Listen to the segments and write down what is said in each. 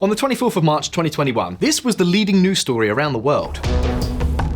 On the 24th of March 2021, this was the leading news story around the world.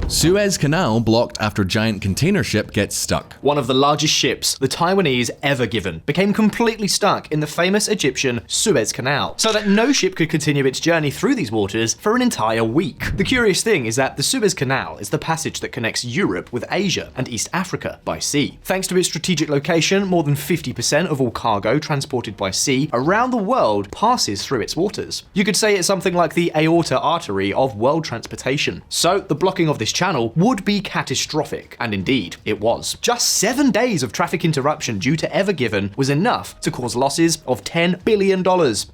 Suez Canal blocked after giant container ship gets stuck. One of the largest ships the Taiwanese ever given became completely stuck in the famous Egyptian Suez Canal, so that no ship could continue its journey through these waters for an entire week. The curious thing is that the Suez Canal is the passage that connects Europe with Asia and East Africa by sea. Thanks to its strategic location, more than 50% of all cargo transported by sea around the world passes through its waters. You could say it's something like the aorta artery of world transportation. So the blocking of this channel would be catastrophic, and indeed it was. Just 7 days of traffic interruption due to Ever Given was enough to cause losses of $10 billion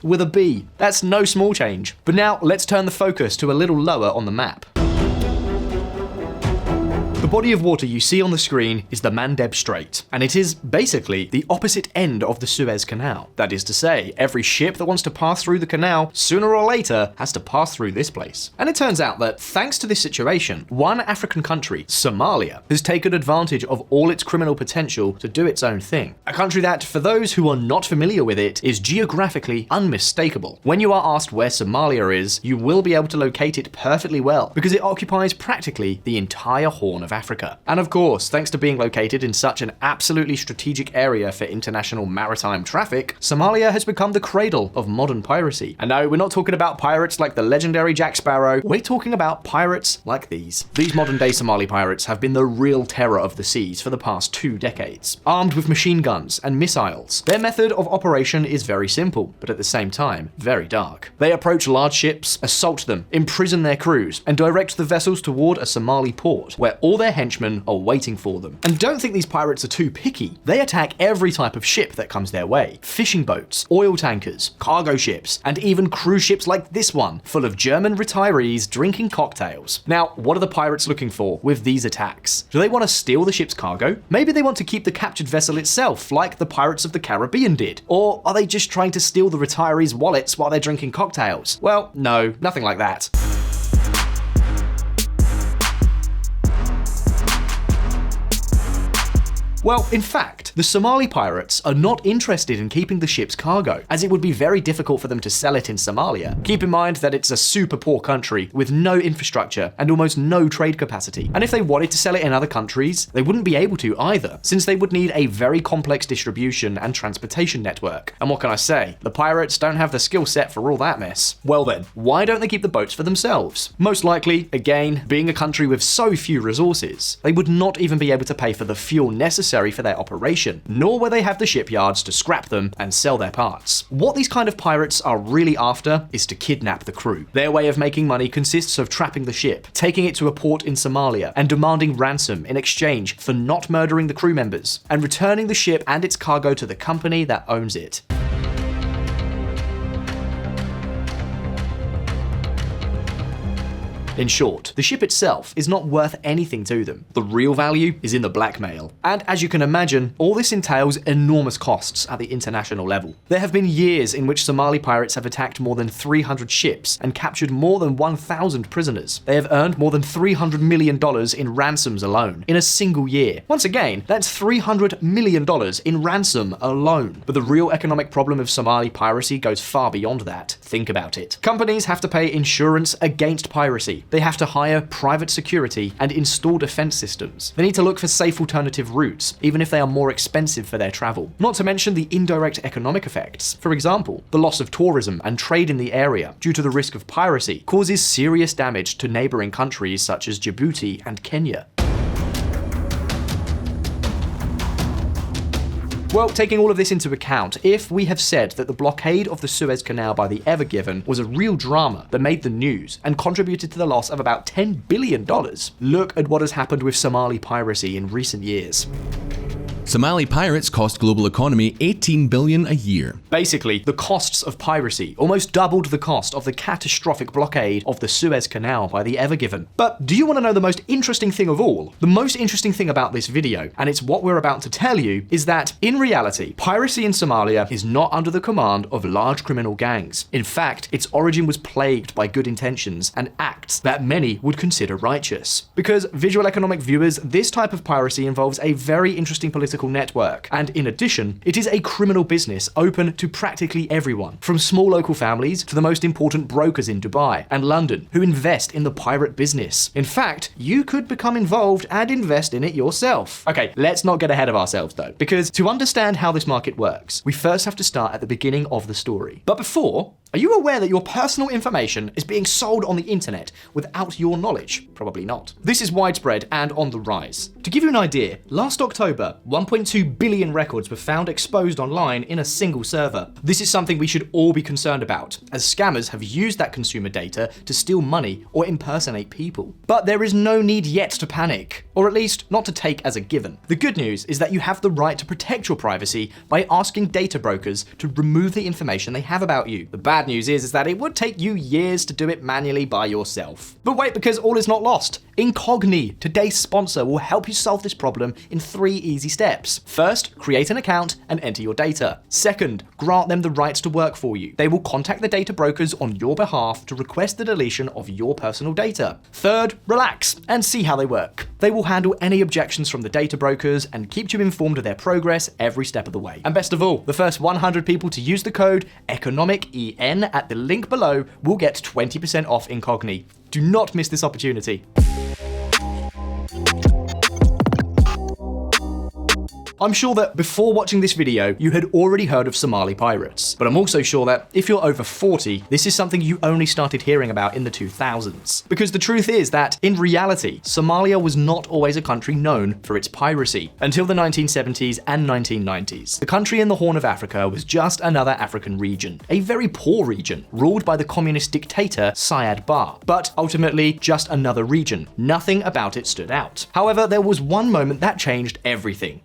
with a B. That's no small change. But now let's turn the focus to a little lower on the map. The body of water you see on the screen is the Mandeb Strait, and it is basically the opposite end of the Suez Canal. That is to say, every ship that wants to pass through the canal, sooner or later, has to pass through this place. And it turns out that, thanks to this situation, one African country, Somalia, has taken advantage of all its criminal potential to do its own thing. A country that, for those who are not familiar with it, is geographically unmistakable. When you are asked where Somalia is, you will be able to locate it perfectly well, because it occupies practically the entire Horn of Africa. And of course, thanks to being located in such an absolutely strategic area for international maritime traffic, Somalia has become the cradle of modern piracy. And no, we're not talking about pirates like the legendary Jack Sparrow, we're talking about pirates like these. These modern day Somali pirates have been the real terror of the seas for the past 2 decades. Armed with machine guns and missiles, their method of operation is very simple, but at the same time, very dark. They approach large ships, assault them, imprison their crews, and direct the vessels toward a Somali port, where all their henchmen are waiting for them. And don't think these pirates are too picky. They attack every type of ship that comes their way. Fishing boats, oil tankers, cargo ships, and even cruise ships like this one, full of German retirees drinking cocktails. Now, what are the pirates looking for with these attacks? Do they want to steal the ship's cargo? Maybe they want to keep the captured vessel itself, like the Pirates of the Caribbean did. Or are they just trying to steal the retirees' wallets while they're drinking cocktails? Well, no, nothing like that. Well, in fact, the Somali pirates are not interested in keeping the ship's cargo, as it would be very difficult for them to sell it in Somalia. Keep in mind that it's a super poor country with no infrastructure and almost no trade capacity. And if they wanted to sell it in other countries, they wouldn't be able to either, since they would need a very complex distribution and transportation network. And what can I say? The pirates don't have the skill set for all that mess. Well then, why don't they keep the boats for themselves? Most likely, again, being a country with so few resources, they would not even be able to pay for the fuel necessary for their operation, nor will they have the shipyards to scrap them and sell their parts. What these kind of pirates are really after is to kidnap the crew. Their way of making money consists of trapping the ship, taking it to a port in Somalia, and demanding ransom in exchange for not murdering the crew members, and returning the ship and its cargo to the company that owns it. In short, the ship itself is not worth anything to them. The real value is in the blackmail. And as you can imagine, all this entails enormous costs at the international level. There have been years in which Somali pirates have attacked more than 300 ships and captured more than 1,000 prisoners. They have earned more than $300 million in ransoms alone in a single year. Once again, that's $300 million in ransom alone. But the real economic problem of Somali piracy goes far beyond that. Think about it. Companies have to pay insurance against piracy. They have to hire private security and install defense systems. They need to look for safe alternative routes, even if they are more expensive for their travel. Not to mention the indirect economic effects. For example, the loss of tourism and trade in the area due to the risk of piracy causes serious damage to neighboring countries such as Djibouti and Kenya. Well, taking all of this into account, if we have said that the blockade of the Suez Canal by the Ever Given was a real drama that made the news and contributed to the loss of about $10 billion, look at what has happened with Somali piracy in recent years. Somali pirates cost global economy $18 billion a year. Basically, the costs of piracy almost doubled the cost of the catastrophic blockade of the Suez Canal by the Ever Given. But do you want to know the most interesting thing of all? The most interesting thing about this video, and it's what we're about to tell you, is that in reality, piracy in Somalia is not under the command of large criminal gangs. In fact, its origin was plagued by good intentions and acts that many would consider righteous. Because Visualeconomik viewers, this type of piracy involves a very interesting political political network. And in addition, it is a criminal business open to practically everyone, from small local families to the most important brokers in Dubai and London who invest in the pirate business. In fact, you could become involved and invest in it yourself. Okay, let's not get ahead of ourselves though, because to understand how this market works, we first have to start at the beginning of the story. But before, are you aware that your personal information is being sold on the internet without your knowledge? Probably not. This is widespread and on the rise. To give you an idea, last October, 1.2 billion records were found exposed online in a single server. This is something we should all be concerned about, as scammers have used that consumer data to steal money or impersonate people. But there is no need yet to panic, or at least not to take as a given. The good news is that you have the right to protect your privacy by asking data brokers to remove the information they have about you. The bad news is that it would take you years to do it manually by yourself. But wait, because all is not lost. Enquiries, today's sponsor, will help you solve this problem in 3 easy steps. First, create an account and enter your data. Second, grant them the rights to work for you. They will contact the data brokers on your behalf to request the deletion of your personal data. Third, relax and see how they work. They will handle any objections from the data brokers and keep you informed of their progress every step of the way. And best of all, the first 100 people to use the code ECONOMIC, EN, at the link below will get 20% off Enquiries. Do not miss this opportunity. I'm sure that before watching this video, you had already heard of Somali pirates, but I'm also sure that if you're over 40, this is something you only started hearing about in the 2000s. Because the truth is that, in reality, Somalia was not always a country known for its piracy. Until the 1970s and 1990s, the country in the Horn of Africa was just another African region, a very poor region, ruled by the communist dictator Siad Barre, but ultimately just another region. Nothing about it stood out. However, there was one moment that changed everything.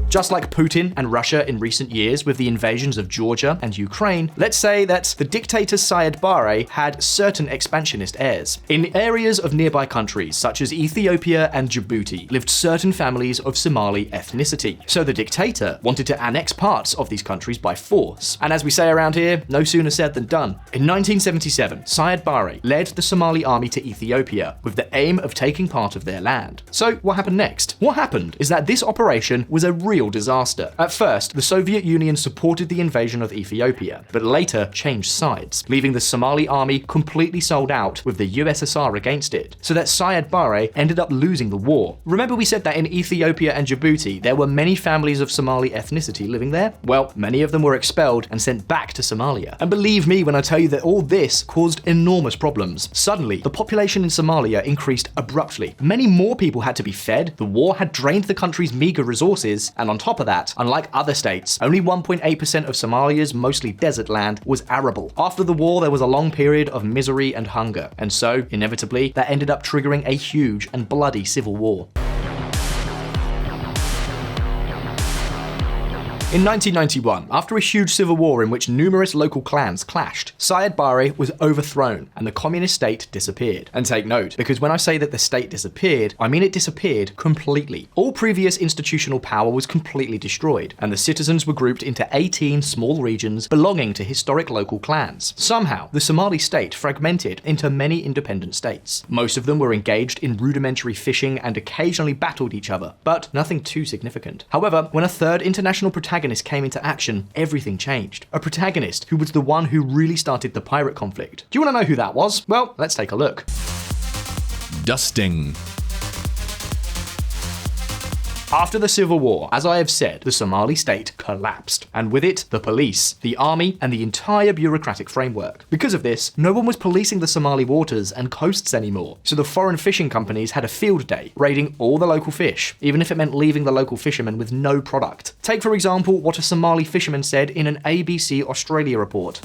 Just like Putin and Russia in recent years with the invasions of Georgia and Ukraine, let's say that the dictator Siad Barre had certain expansionist heirs. In areas of nearby countries such as Ethiopia and Djibouti lived certain families of Somali ethnicity. So the dictator wanted to annex parts of these countries by force. And as we say around here, no sooner said than done. In 1977, Siad Barre led the Somali army to Ethiopia with the aim of taking part of their land. So what happened next? What happened is that this operation was a real disaster. At first, the Soviet Union supported the invasion of Ethiopia, but later changed sides, leaving the Somali army completely sold out with the USSR against it, so that Siad Barre ended up losing the war. Remember we said that in Ethiopia and Djibouti, there were many families of Somali ethnicity living there? Well, many of them were expelled and sent back to Somalia. And believe me when I tell you that all this caused enormous problems. Suddenly, the population in Somalia increased abruptly. Many more people had to be fed, the war had drained the country's meager resources, and on top of that, unlike other states, only 1.8% of Somalia's mostly desert land was arable. After the war, there was a long period of misery and hunger, and so, inevitably, that ended up triggering a huge and bloody civil war. In 1991, after a huge civil war in which numerous local clans clashed, Siad Barre was overthrown and the communist state disappeared. And take note, because when I say that the state disappeared, I mean it disappeared completely. All previous institutional power was completely destroyed, and the citizens were grouped into 18 small regions belonging to historic local clans. Somehow, the Somali state fragmented into many independent states. Most of them were engaged in rudimentary fishing and occasionally battled each other, but nothing too significant. However, when a third international protagonist came into action, everything changed. A protagonist who was the one who really started the pirate conflict. Do you want to know who that was? Well, let's take a look. Dusting. After the civil war, as I have said, the Somali state collapsed, and with it, the police, the army, and the entire bureaucratic framework. Because of this, no one was policing the Somali waters and coasts anymore, so the foreign fishing companies had a field day, raiding all the local fish, even if it meant leaving the local fishermen with no product. Take for example what a Somali fisherman said in an ABC Australia report.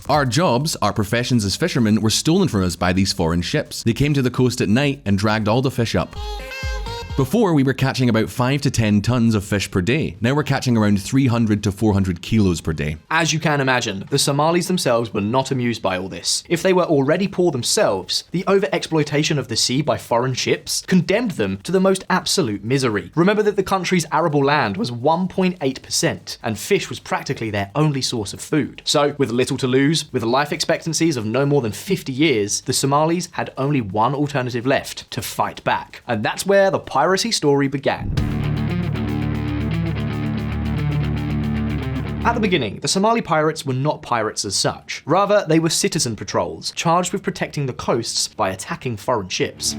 Our jobs, our professions as fishermen, were stolen from us by these foreign ships. They came to the coast at night and dragged all the fish up. Before, we were catching about 5 to 10 tons of fish per day. Now we're catching around 300 to 400 kilos per day. As you can imagine, the Somalis themselves were not amused by all this. If they were already poor themselves, the overexploitation of the sea by foreign ships condemned them to the most absolute misery. Remember that the country's arable land was 1.8%, and fish was practically their only source of food. So, with little to lose, with life expectancies of no more than 50 years, the Somalis had only one alternative left: to fight back. And that's where the piracy story began. At the beginning, the Somali pirates were not pirates as such. Rather, they were citizen patrols, charged with protecting the coasts by attacking foreign ships.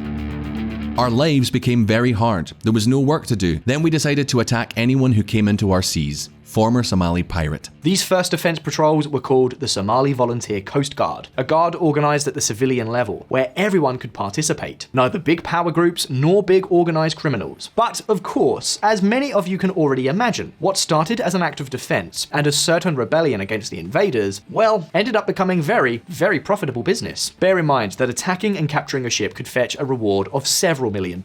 Our lives became very hard. There was no work to do. Then we decided to attack anyone who came into our seas. Former Somali pirate. These first defense patrols were called the Somali Volunteer Coast Guard, a guard organized at the civilian level, where everyone could participate, neither big power groups nor big organized criminals. But, of course, as many of you can already imagine, what started as an act of defense and a certain rebellion against the invaders, well, ended up becoming very, very profitable business. Bear in mind that attacking and capturing a ship could fetch a reward of several $1 million,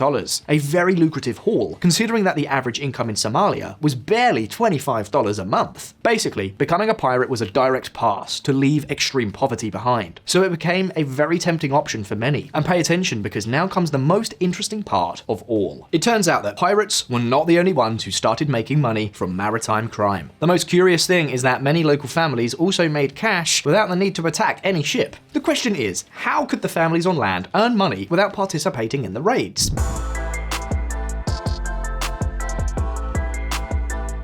a very lucrative haul, considering that the average income in Somalia was barely $25 a month. Basically, becoming a pirate was a direct pass to leave extreme poverty behind. So it became a very tempting option for many. And pay attention, because now comes the most interesting part of all. It turns out that pirates were not the only ones who started making money from maritime crime. The most curious thing is that many local families also made cash without the need to attack any ship. The question is, how could the families on land earn money without participating in the raids?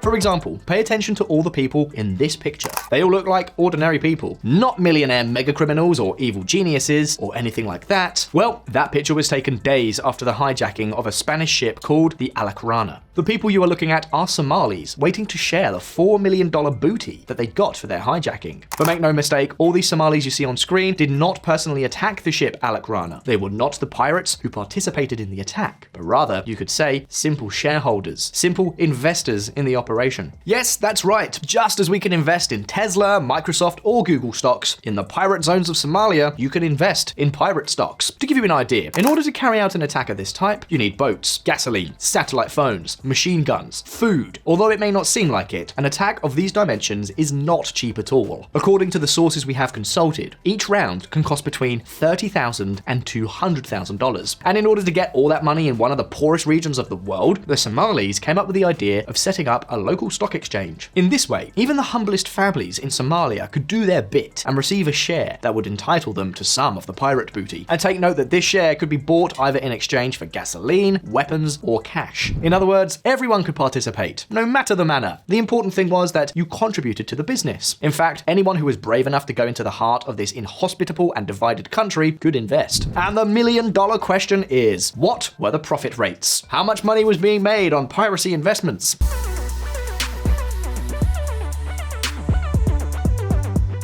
For example, pay attention to all the people in this picture. They all look like ordinary people, not millionaire mega criminals or evil geniuses or anything like that. Well, that picture was taken days after the hijacking of a Spanish ship called the Alacrana. The people you are looking at are Somalis waiting to share the $4 million booty that they got for their hijacking. But make no mistake, all these Somalis you see on screen did not personally attack the ship Alacrana. They were not the pirates who participated in the attack, but rather, you could say, simple shareholders, simple investors in the operation. Yes, that's right. Just as we can invest in Tesla, Microsoft, or Google stocks, in the pirate zones of Somalia, you can invest in pirate stocks. To give you an idea, in order to carry out an attack of this type, you need boats, gasoline, satellite phones, machine guns, food. Although it may not seem like it, an attack of these dimensions is not cheap at all. According to the sources we have consulted, each round can cost between $30,000 and $200,000. And in order to get all that money in one of the poorest regions of the world, the Somalis came up with the idea of setting up a local stock exchange. In this way, even the humblest families in Somalia could do their bit and receive a share that would entitle them to some of the pirate booty. And take note that this share could be bought either in exchange for gasoline, weapons, or cash. In other words, everyone could participate, no matter the manner. The important thing was that you contributed to the business. In fact, anyone who was brave enough to go into the heart of this inhospitable and divided country could invest. And the $1 million question is, what were the profit rates? How much money was being made on piracy investments?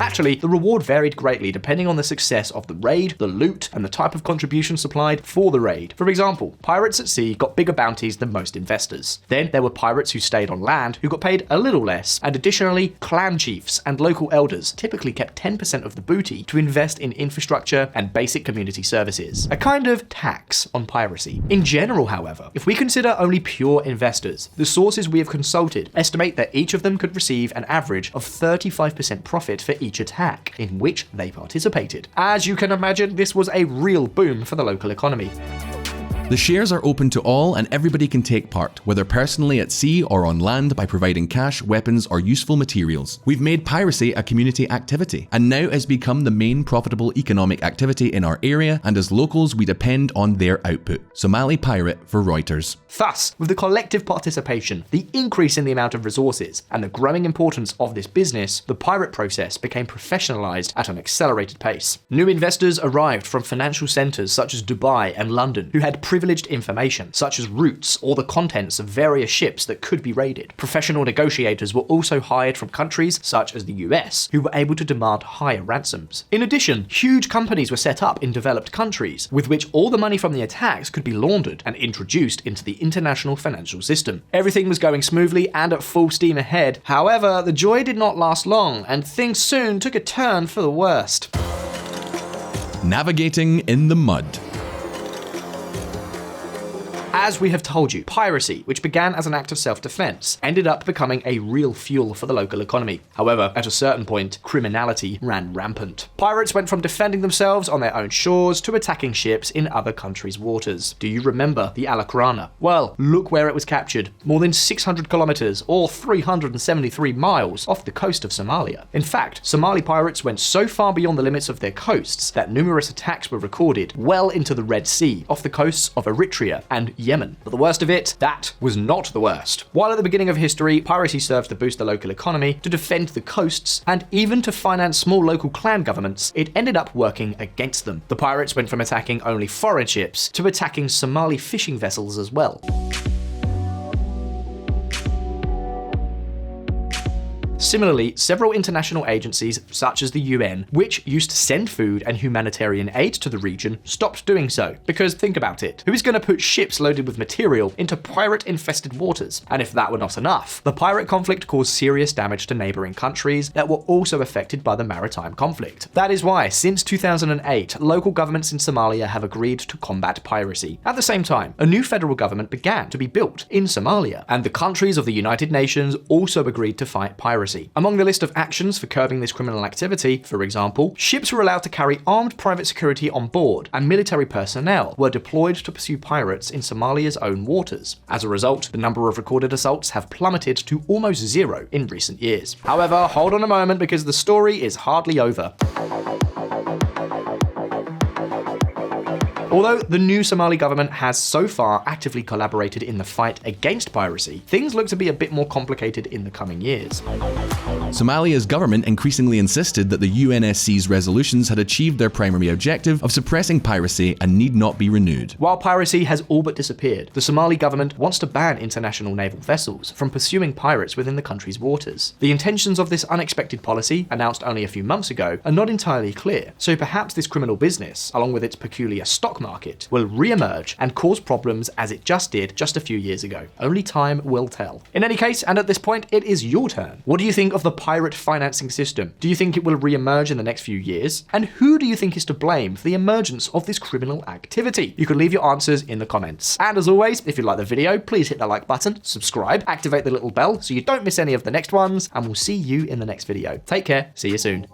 Actually, the reward varied greatly depending on the success of the raid, the loot, and the type of contribution supplied for the raid. For example, pirates at sea got bigger bounties than most investors. Then there were pirates who stayed on land who got paid a little less, and additionally, clan chiefs and local elders typically kept 10% of the booty to invest in infrastructure and basic community services. A kind of tax on piracy. In general, however, if we consider only pure investors, the sources we have consulted estimate that each of them could receive an average of 35% profit for each attack in which they participated. As you can imagine, this was a real boom for the local economy. The shares are open to all and everybody can take part, whether personally at sea or on land, by providing cash, weapons, or useful materials. We've made piracy a community activity, and now it's become the main profitable economic activity in our area, and as locals we depend on their output. Somali pirate for Reuters. Thus, with the collective participation, the increase in the amount of resources, and the growing importance of this business, the pirate process became professionalized at an accelerated pace. New investors arrived from financial centers such as Dubai and London, who had privileged information, such as routes or the contents of various ships that could be raided. Professional negotiators were also hired from countries such as the US, who were able to demand higher ransoms. In addition, huge companies were set up in developed countries, with which all the money from the attacks could be laundered and introduced into the international financial system. Everything was going smoothly and at full steam ahead. However, the joy did not last long, and things soon took a turn for the worst. Navigating in the mud. As we have told you, piracy, which began as an act of self-defense, ended up becoming a real fuel for the local economy. However, at a certain point, criminality ran rampant. Pirates went from defending themselves on their own shores to attacking ships in other countries' waters. Do you remember the Alacrana? Well, look where it was captured. More than 600 kilometers, or 373 miles, off the coast of Somalia. In fact, Somali pirates went so far beyond the limits of their coasts that numerous attacks were recorded well into the Red Sea, off the coasts of Eritrea and Yemen. But the worst of it, that was not the worst. While at the beginning of history, piracy served to boost the local economy, to defend the coasts, and even to finance small local clan governments, it ended up working against them. The pirates went from attacking only foreign ships to attacking Somali fishing vessels as well. Similarly, several international agencies, such as the UN, which used to send food and humanitarian aid to the region, stopped doing so. Because think about it, who is going to put ships loaded with material into pirate-infested waters? And if that were not enough, the pirate conflict caused serious damage to neighbouring countries that were also affected by the maritime conflict. That is why, since 2008, local governments in Somalia have agreed to combat piracy. At the same time, a new federal government began to be built in Somalia, and the countries of the United Nations also agreed to fight piracy. Among the list of actions for curbing this criminal activity, for example, ships were allowed to carry armed private security on board, and military personnel were deployed to pursue pirates in Somalia's own waters. As a result, the number of recorded assaults have plummeted to almost zero in recent years. However, hold on a moment because the story is hardly over. Although the new Somali government has so far actively collaborated in the fight against piracy, things look to be a bit more complicated in the coming years. Somalia's government increasingly insisted that the UNSC's resolutions had achieved their primary objective of suppressing piracy and need not be renewed. While piracy has all but disappeared, the Somali government wants to ban international naval vessels from pursuing pirates within the country's waters. The intentions of this unexpected policy, announced only a few months ago, are not entirely clear, so perhaps this criminal business, along with its peculiar stock market, will re-emerge and cause problems as it just did just a few years ago. Only time will tell. In any case, and at this point, it is your turn. What do you think of the pirate financing system? Do you think it will re-emerge in the next few years? And who do you think is to blame for the emergence of this criminal activity? You can leave your answers in the comments. And as always, if you like the video, please hit the like button, subscribe, activate the little bell so you don't miss any of the next ones, and we'll see you in the next video. Take care, see you soon.